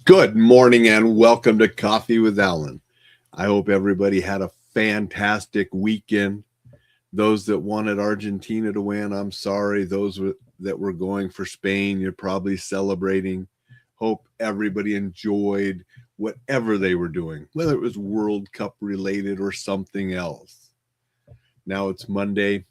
Good morning and welcome to Coffee with Alain. I hope everybody had a fantastic weekend. Those that wanted Argentina to win, I'm sorry. Those that were going for Spain, you're probably celebrating. Hope everybody enjoyed whatever they were doing, whether it was World Cup related or something else. Now it's Monday,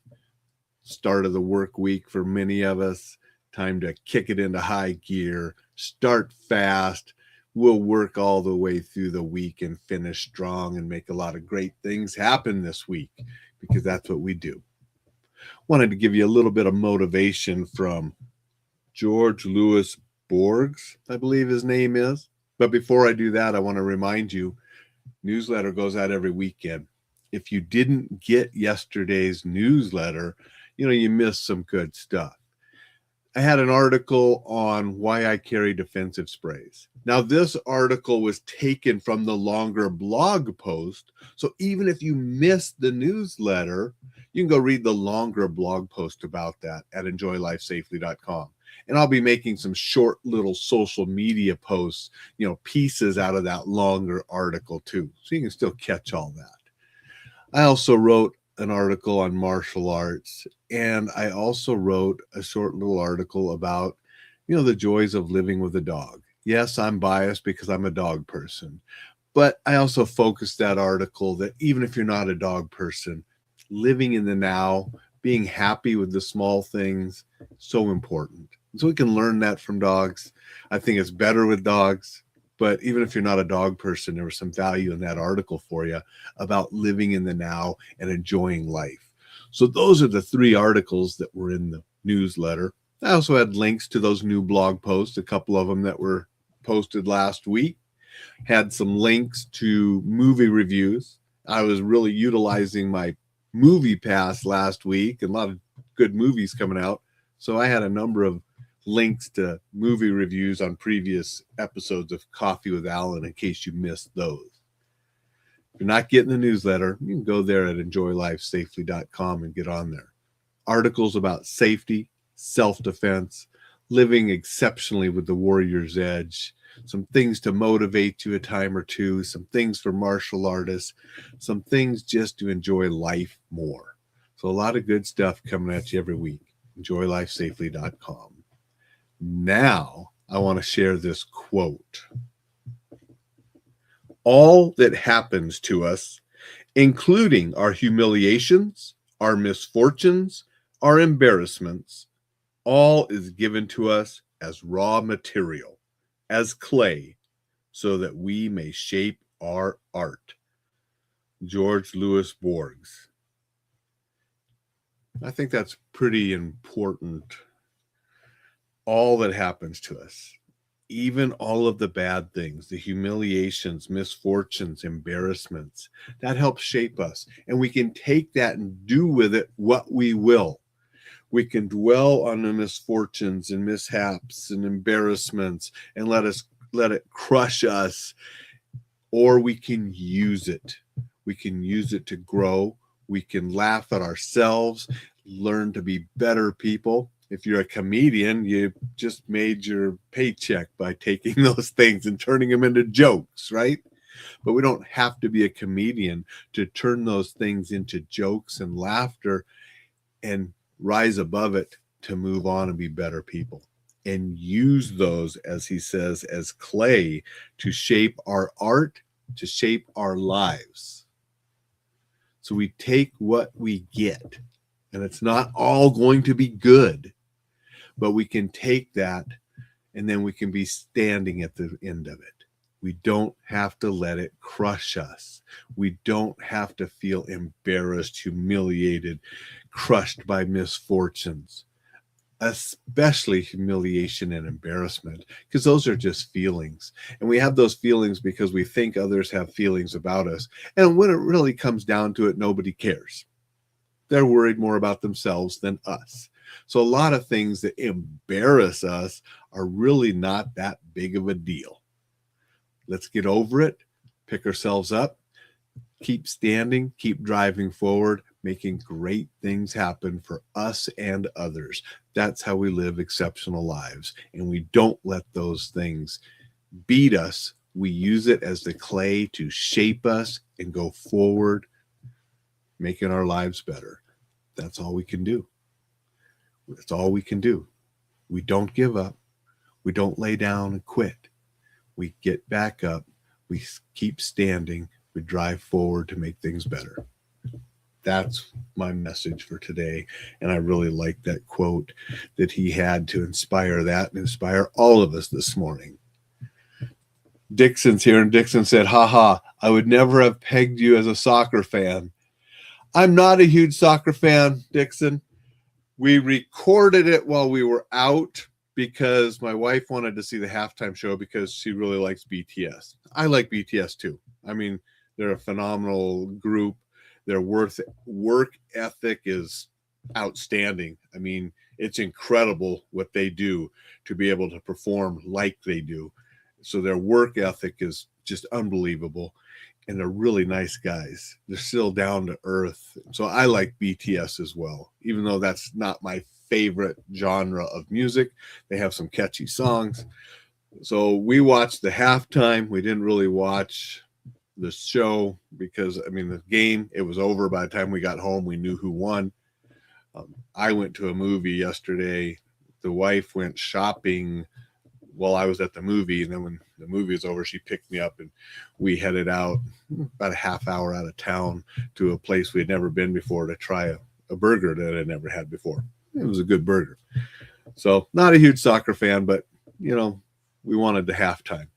start of the work week for many of us. Time to kick it into high gear, start fast. We'll work all the way through the week and finish strong and make a lot of great things happen this week because that's what we do. Wanted to give you a little bit of motivation from Jorge Luis Borges, I believe his name is. But before I do that, I want to remind you, newsletter goes out every weekend. If you didn't get yesterday's newsletter, you missed some good stuff. I had an article on why I carry defensive sprays. Now, this article was taken from the longer blog post. So even if you missed the newsletter, you can go read the longer blog post about that at enjoylifesafely.com. And I'll be making some short little social media posts, pieces out of that longer article too. So you can still catch all that. I also wrote an article on martial arts, and I also wrote a short little article about, the joys of living with a dog. Yes, I'm biased because I'm a dog person, but I also focused that article that even if you're not a dog person, living in the now, being happy with the small things, so important. So we can learn that from dogs. I think it's better with dogs. But even if you're not a dog person, there was some value in that article for you about living in the now and enjoying life. So those are the three articles that were in the newsletter. I also had links to those new blog posts, a couple of them that were posted last week. Had some links to movie reviews. I was really utilizing my movie pass last week, and a lot of good movies coming out. So I had a number of links to movie reviews on previous episodes of Coffee with Alain in case you missed those. If you're not getting the newsletter, you can go there at enjoylifesafely.com and get on there. Articles about safety, self-defense, living exceptionally with the warrior's edge, some things to motivate you a time or two, some things for martial artists, some things just to enjoy life more. So a lot of good stuff coming at you every week. enjoylifesafely.com. Now, I want to share this quote. All that happens to us, including our humiliations, our misfortunes, our embarrassments, all is given to us as raw material, as clay, so that we may shape our art. Jorge Luis Borges. I think that's pretty important. All that happens to us, even all of the bad things, the humiliations, misfortunes, embarrassments, that helps shape us. And we can take that and do with it what we will. We can dwell on the misfortunes and mishaps and embarrassments and let it crush us, or we can use it. We can use it to grow. We can laugh at ourselves, learn to be better people. If you're a comedian, you just made your paycheck by taking those things and turning them into jokes, right? But we don't have to be a comedian to turn those things into jokes and laughter and rise above it to move on and be better people. And use those, as he says, as clay to shape our art, to shape our lives. So we take what we get, and it's not all going to be good. But we can take that and then we can be standing at the end of it. We don't have to let it crush us. We don't have to feel embarrassed, humiliated, crushed by misfortunes, especially humiliation and embarrassment, because those are just feelings. And we have those feelings because we think others have feelings about us. And when it really comes down to it, nobody cares. They're worried more about themselves than us. So a lot of things that embarrass us are really not that big of a deal. Let's get over it, pick ourselves up, keep standing, keep driving forward, making great things happen for us and others. That's how we live exceptional lives. And we don't let those things beat us, we use it as the clay to shape us and go forward, making our lives better. That's all we can do. That's all we can do. We don't give up. We don't lay down and quit. We get back up. We keep standing. We drive forward to make things better. That's my message for today. And I really like that quote that he had to inspire that and inspire all of us this morning. Dixon's here, and Dixon said, haha, I would never have pegged you as a soccer fan. I'm not a huge soccer fan, Dixon. We recorded it while we were out because my wife wanted to see the halftime show because she really likes BTS. I like BTS too. I mean, they're a phenomenal group. Their work ethic is outstanding. I mean, it's incredible what they do to be able to perform like they do. So their work ethic is just unbelievable. And they're really nice guys. They're still down to earth. So I like BTS as well, even though that's not my favorite genre of music. They have some catchy songs. So we watched the halftime. We didn't really watch the show because, I mean, the game, it was over by the time we got home. We knew who won. I went to a movie yesterday. The wife went shopping while I was at the movie, and then when the movie was over, she picked me up and we headed out about a half hour out of town to a place we had never been before to try a burger that I'd never had before. It was a good burger. So not a huge soccer fan, but you know, we wanted the halftime.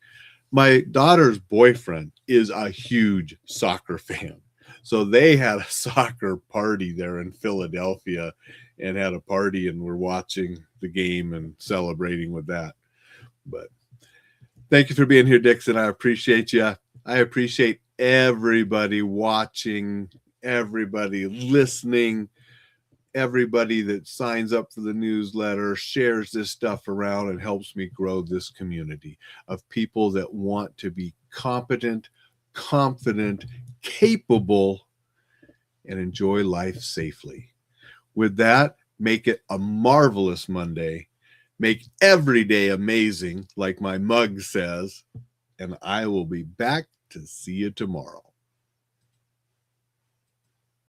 My daughter's boyfriend is a huge soccer fan. So they had a soccer party there in Philadelphia and had a party, and we're watching the game and celebrating with that. But thank you for being here, Dixon. I appreciate you. I appreciate everybody watching, everybody listening, everybody that signs up for the newsletter, shares this stuff around, and helps me grow this community of people that want to be competent, confident, capable, and enjoy life safely. With that, make it a marvelous Monday. Make every day amazing, like my mug says, and I will be back to see you tomorrow.